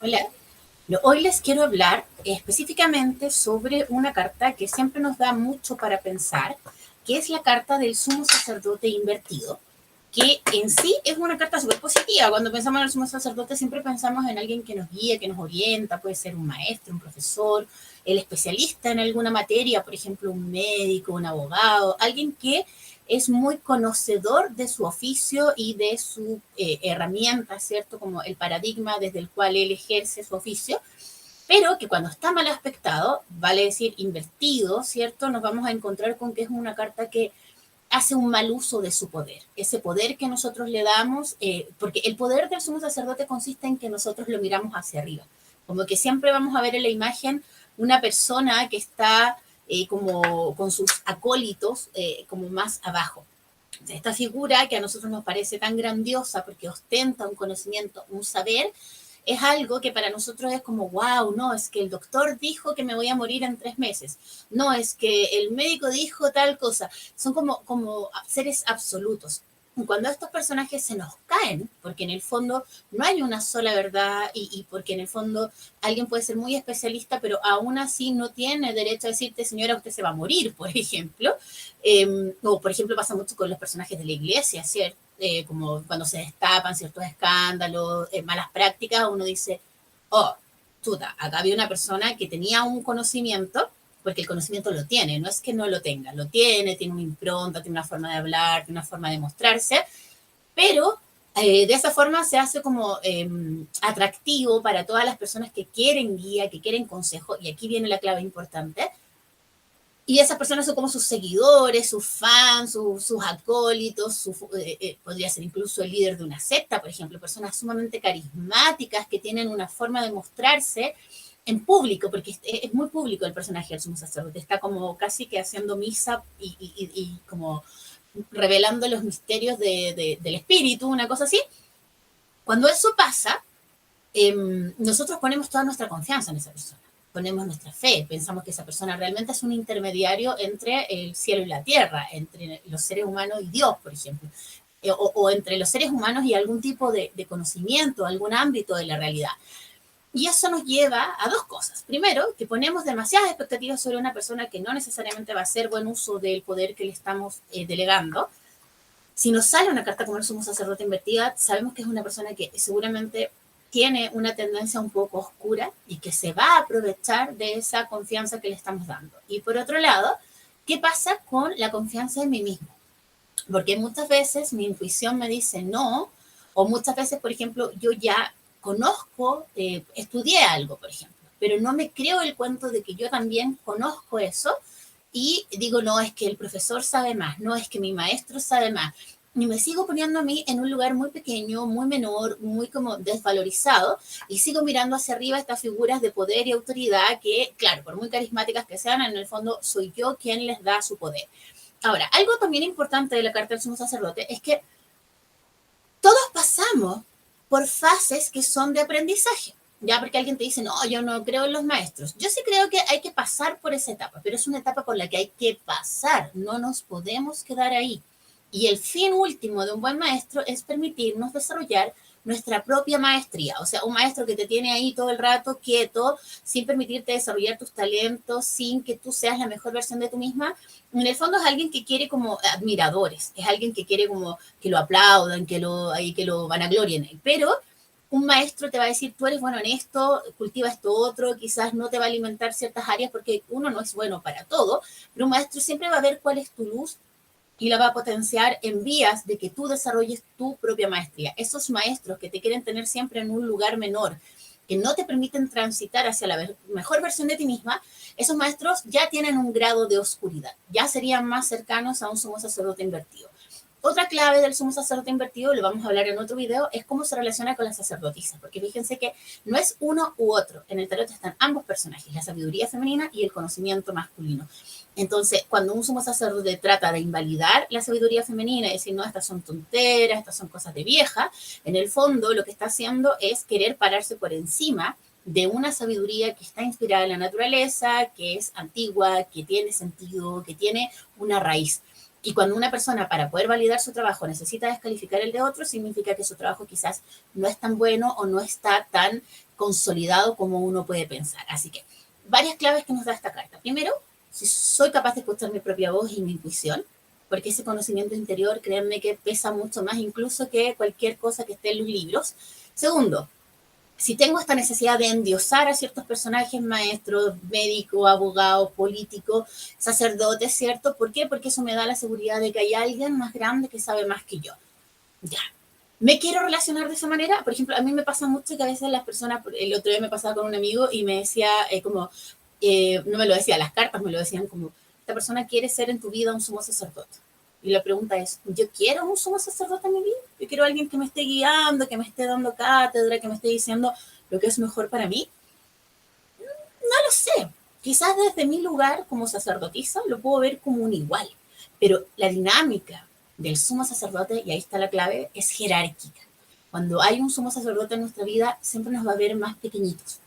Hola. Hoy les quiero hablar específicamente sobre una carta que siempre nos da mucho para pensar, que es la carta del sumo sacerdote invertido, que en sí es una carta súper positiva. Cuando pensamos en el sumo sacerdote siempre pensamos en alguien que nos guía, que nos orienta, puede ser un maestro, un profesor, el especialista en alguna materia, por ejemplo, un médico, un abogado, alguien que es muy conocedor de su oficio y de su herramienta, ¿cierto? Como el paradigma desde el cual él ejerce su oficio, pero que cuando está mal aspectado, vale decir invertido, ¿cierto? Nos vamos a encontrar con que es una carta que hace un mal uso de su poder, ese poder que nosotros le damos, porque el poder del sumo sacerdote consiste en que nosotros lo miramos hacia arriba, como que siempre vamos a ver en la imagen una persona que está como con sus acólitos como más abajo. Esta figura que a nosotros nos parece tan grandiosa porque ostenta un conocimiento, un saber, es algo que para nosotros es como, wow, no, es que el doctor dijo que me voy a morir en 3 meses, no, es que el médico dijo tal cosa, son como seres absolutos. Cuando estos personajes se nos caen, porque en el fondo no hay una sola verdad y porque en el fondo alguien puede ser muy especialista, pero aún así no tiene derecho a decirte, señora, usted se va a morir, por ejemplo, o por ejemplo pasa mucho con los personajes de la iglesia, ¿cierto? Como cuando se destapan ciertos escándalos, malas prácticas, uno dice, oh, chuta, acá había una persona que tenía un conocimiento, porque el conocimiento lo tiene, no es que no lo tenga, lo tiene una impronta, tiene una forma de hablar, tiene una forma de mostrarse, pero de esa forma se hace como atractivo para todas las personas que quieren guía, que quieren consejo, y aquí viene la clave importante, y esas personas son como sus seguidores, sus fans, sus acólitos, podría ser incluso el líder de una secta, por ejemplo, personas sumamente carismáticas que tienen una forma de mostrarse en público, porque es muy público el personaje del sumo sacerdote, está como casi que haciendo misa y como revelando los misterios del espíritu, una cosa así. Cuando eso pasa, nosotros ponemos toda nuestra confianza en esa persona, ponemos nuestra fe, pensamos que esa persona realmente es un intermediario entre el cielo y la tierra, entre los seres humanos y Dios, por ejemplo, o entre los seres humanos y algún tipo de conocimiento, algún ámbito de la realidad. Y eso nos lleva a dos cosas. Primero, que ponemos demasiadas expectativas sobre una persona que no necesariamente va a hacer buen uso del poder que le estamos delegando. Si nos sale una carta como el sumo sacerdote invertida, sabemos que es una persona que seguramente tiene una tendencia un poco oscura y que se va a aprovechar de esa confianza que le estamos dando. Y por otro lado, ¿qué pasa con la confianza en mí mismo? Porque muchas veces mi intuición me dice no, o muchas veces, por ejemplo, yo ya conozco, estudié algo, por ejemplo, pero no me creo el cuento de que yo también conozco eso y digo, no, es que el profesor sabe más, no, es que mi maestro sabe más. Y me sigo poniendo a mí en un lugar muy pequeño, muy menor, muy como desvalorizado, y sigo mirando hacia arriba estas figuras de poder y autoridad que, claro, por muy carismáticas que sean, en el fondo soy yo quien les da su poder. Ahora, algo también importante de la carta del sumo sacerdote es que todos pasamos por fases que son de aprendizaje. Ya porque alguien te dice, no, yo no creo en los maestros. Yo sí creo que hay que pasar por esa etapa, pero es una etapa por la que hay que pasar, no nos podemos quedar ahí. Y el fin último de un buen maestro es permitirnos desarrollar nuestra propia maestría, o sea, un maestro que te tiene ahí todo el rato quieto, sin permitirte desarrollar tus talentos, sin que tú seas la mejor versión de tú misma. En el fondo es alguien que quiere como admiradores, es alguien que quiere como que lo aplaudan, que lo vanaglorien, pero un maestro te va a decir, tú eres bueno en esto, cultiva esto otro, quizás no te va a alimentar ciertas áreas porque uno no es bueno para todo, pero un maestro siempre va a ver cuál es tu luz y la va a potenciar en vías de que tú desarrolles tu propia maestría. Esos maestros que te quieren tener siempre en un lugar menor, que no te permiten transitar hacia la mejor versión de ti misma, esos maestros ya tienen un grado de oscuridad, ya serían más cercanos a un sumo sacerdote invertido. Otra clave del sumo sacerdote invertido, lo vamos a hablar en otro video, es cómo se relaciona con las sacerdotisas, porque fíjense que no es uno u otro, en el tarot están ambos personajes, la sabiduría femenina y el conocimiento masculino. Entonces, cuando un sumo sacerdote trata de invalidar la sabiduría femenina y decir, no, estas son tonteras, estas son cosas de vieja, en el fondo lo que está haciendo es querer pararse por encima de una sabiduría que está inspirada en la naturaleza, que es antigua, que tiene sentido, que tiene una raíz. Y cuando una persona para poder validar su trabajo necesita descalificar el de otro, significa que su trabajo quizás no es tan bueno o no está tan consolidado como uno puede pensar. Así que, varias claves que nos da esta carta. Primero, si soy capaz de escuchar mi propia voz y mi intuición, porque ese conocimiento interior, créanme que pesa mucho más incluso que cualquier cosa que esté en los libros. Segundo, si tengo esta necesidad de endiosar a ciertos personajes, maestros, médicos, abogados, políticos, sacerdotes, ¿cierto? ¿Por qué? Porque eso me da la seguridad de que hay alguien más grande que sabe más que yo. Ya. ¿Me quiero relacionar de esa manera? Por ejemplo, a mí me pasa mucho que a veces las personas, el otro día me pasaba con un amigo y me decía no me lo decía las cartas, me lo decían como, esta persona quiere ser en tu vida un sumo sacerdote. Y la pregunta es, ¿yo quiero un sumo sacerdote en mi vida? Yo quiero a alguien que me esté guiando, que me esté dando cátedra, que me esté diciendo lo que es mejor para mí. No lo sé. Quizás desde mi lugar como sacerdotisa lo puedo ver como un igual. Pero la dinámica del sumo sacerdote, y ahí está la clave, es jerárquica. Cuando hay un sumo sacerdote en nuestra vida, siempre nos va a ver más pequeñitos,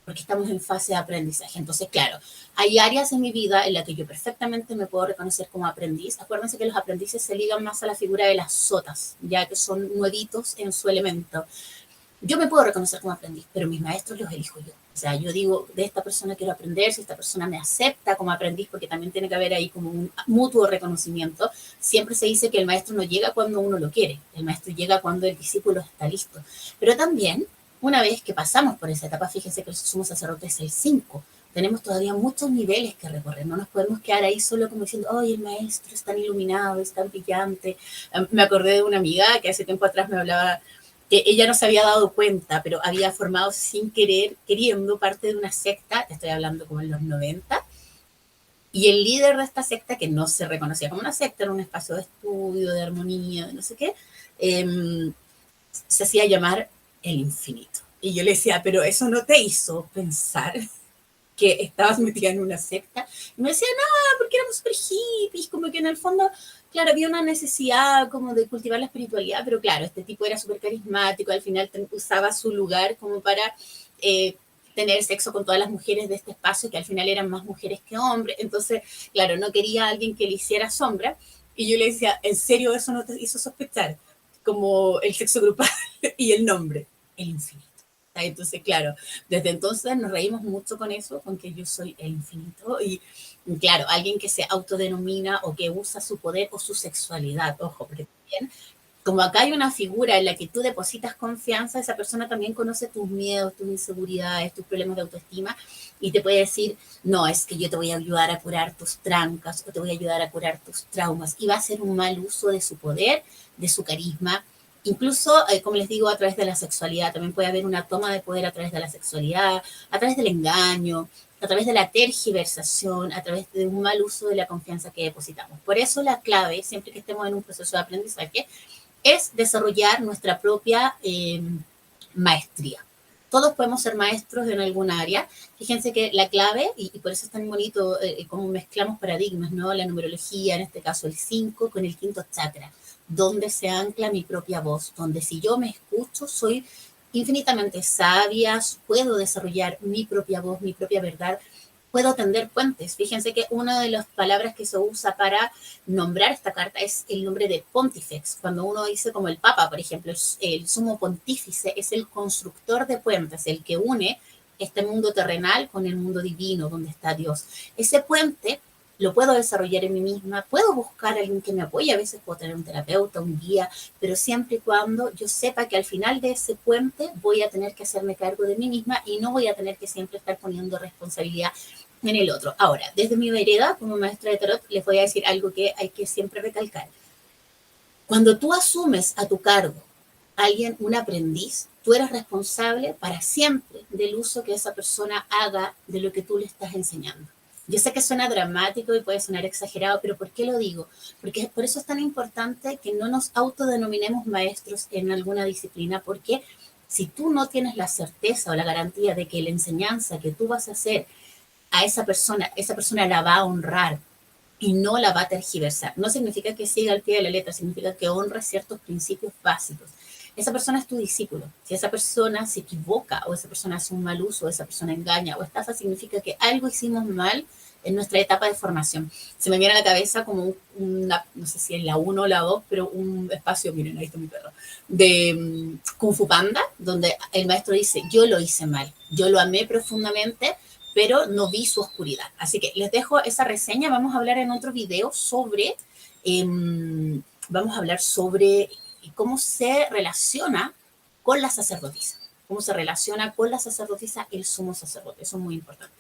porque estamos en fase de aprendizaje. Entonces, claro, hay áreas en mi vida en las que yo perfectamente me puedo reconocer como aprendiz. Acuérdense que los aprendices se ligan más a la figura de las sotas, ya que son nuevitos en su elemento. Yo me puedo reconocer como aprendiz, pero mis maestros los elijo yo. O sea, yo digo, de esta persona quiero aprender, si esta persona me acepta como aprendiz, porque también tiene que haber ahí como un mutuo reconocimiento. Siempre se dice que el maestro no llega cuando uno lo quiere, el maestro llega cuando el discípulo está listo. Pero también, una vez que pasamos por esa etapa, fíjense que el sumo sacerdote es el 5, tenemos todavía muchos niveles que recorrer, no nos podemos quedar ahí solo como diciendo, oh, el maestro es tan iluminado, es tan brillante. Me acordé de una amiga que hace tiempo atrás me hablaba que ella no se había dado cuenta, pero había formado sin querer, queriendo, parte de una secta, te estoy hablando como en los 90, y el líder de esta secta, que no se reconocía como una secta, era un espacio de estudio, de armonía, de no sé qué, se hacía llamar el infinito. Y yo le decía, pero eso no te hizo pensar que estabas metida en una secta. Y me decía, no, porque éramos súper hippies, como que en el fondo, claro, había una necesidad como de cultivar la espiritualidad, pero claro, este tipo era súper carismático, al final usaba su lugar como para tener sexo con todas las mujeres de este espacio, que al final eran más mujeres que hombres, entonces, claro, no quería a alguien que le hiciera sombra, y yo le decía, ¿en serio eso no te hizo sospechar? Como el sexo grupal y el nombre, el infinito. Entonces, claro, desde entonces nos reímos mucho con eso, con que yo soy el infinito. Y claro, alguien que se autodenomina o que usa su poder o su sexualidad, ojo, porque también, como acá hay una figura en la que tú depositas confianza, esa persona también conoce tus miedos, tus inseguridades, tus problemas de autoestima y te puede decir, no, es que yo te voy a ayudar a curar tus trancas o te voy a ayudar a curar tus traumas. Y va a ser un mal uso de su poder, de su carisma. Incluso, como les digo, a través de la sexualidad, también puede haber una toma de poder a través de la sexualidad, a través del engaño, a través de la tergiversación, a través de un mal uso de la confianza que depositamos. Por eso la clave, siempre que estemos en un proceso de aprendizaje, es desarrollar nuestra propia maestría. Todos podemos ser maestros en alguna área. Fíjense que la clave, y por eso es tan bonito cómo mezclamos paradigmas, ¿no? La numerología, en este caso el 5, con el quinto chakra, donde se ancla mi propia voz, donde si yo me escucho soy infinitamente sabia, puedo desarrollar mi propia voz, mi propia verdad, puedo tender puentes. Fíjense que una de las palabras que se usa para nombrar esta carta es el nombre de pontifex. Cuando uno dice como el papa, por ejemplo, el sumo pontífice es el constructor de puentes, el que une este mundo terrenal con el mundo divino, donde está Dios. Ese puente lo puedo desarrollar en mí misma, puedo buscar a alguien que me apoye, a veces puedo tener un terapeuta, un guía, pero siempre y cuando yo sepa que al final de ese puente voy a tener que hacerme cargo de mí misma y no voy a tener que siempre estar poniendo responsabilidad en el otro. Ahora, desde mi vereda como maestra de tarot, les voy a decir algo que hay que siempre recalcar. Cuando tú asumes a tu cargo a alguien, un aprendiz, tú eres responsable para siempre del uso que esa persona haga de lo que tú le estás enseñando. Yo sé que suena dramático y puede sonar exagerado, pero ¿por qué lo digo? Porque por eso es tan importante que no nos autodenominemos maestros en alguna disciplina, porque si tú no tienes la certeza o la garantía de que la enseñanza que tú vas a hacer a esa persona la va a honrar y no la va a tergiversar. No significa que siga al pie de la letra, significa que honra ciertos principios básicos. Esa persona es tu discípulo. Si esa persona se equivoca o esa persona hace un mal uso, o esa persona engaña o estafa, significa que algo hicimos mal en nuestra etapa de formación. Se me viene a la cabeza como una, no sé si es la uno o la 2, pero un espacio, miren, ahí está mi perro, de Kung Fu Panda, donde el maestro dice, yo lo hice mal, yo lo amé profundamente, pero no vi su oscuridad. Así que les dejo esa reseña, vamos a hablar en otro video sobre, vamos a hablar sobre cómo se relaciona con la sacerdotisa, cómo se relaciona con la sacerdotisa el sumo sacerdote, eso es muy importante.